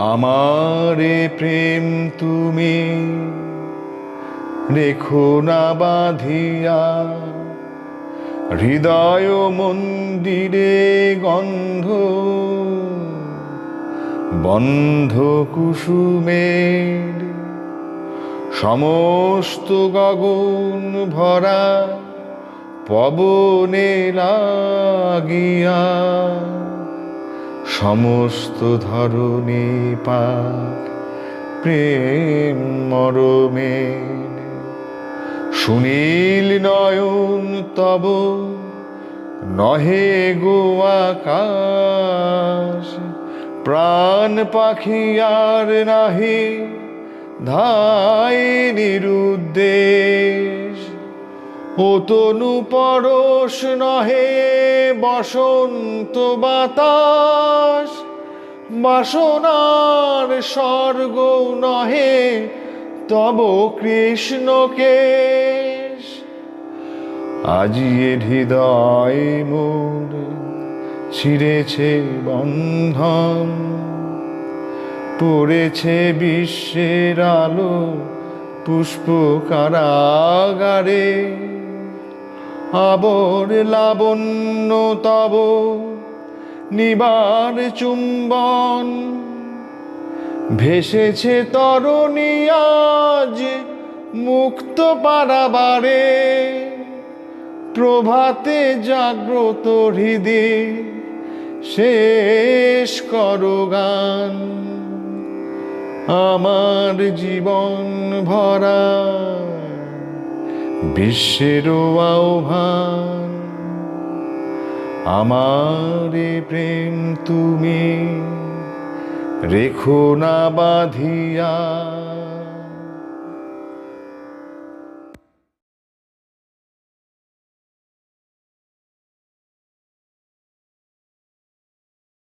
আমারে প্রেম তুমি রেখো না বাঁধিয়া, হৃদয় মন্দিরে গন্ধ বন্ধ কুসুমের, সমস্ত গগন ভরা পবনে লাগিয়া, সমস্ত ধরণী পাক প্রেম মরমের। সুনীল নয়ন তব নহে গো আকাশ, প্রাণ পাখি আর নাহি ধায় নিরুদ্দেশ। ও তনু পরশ নহে বসন্ত বাতাস, বাসনার স্বর্গ নহে তব কৃষ্ণকেশ। আজি এ হৃদয় মোর ছিঁড়েছে বন্ধন, পড়েছে বিশ্বের আলো পুষ্প কারাগারে। আবর লাবণ্য তব নিবার চুম্বন, ভেসেছে তরণী আজ মুক্ত পারাবারে। প্রভাতে জাগ্রত হৃদে শেষ করো গান, আমার জীবন ভরা বিশ্বের আহ্বান। আমারে প্রেম তুমি রেখো না বাঁধিয়া।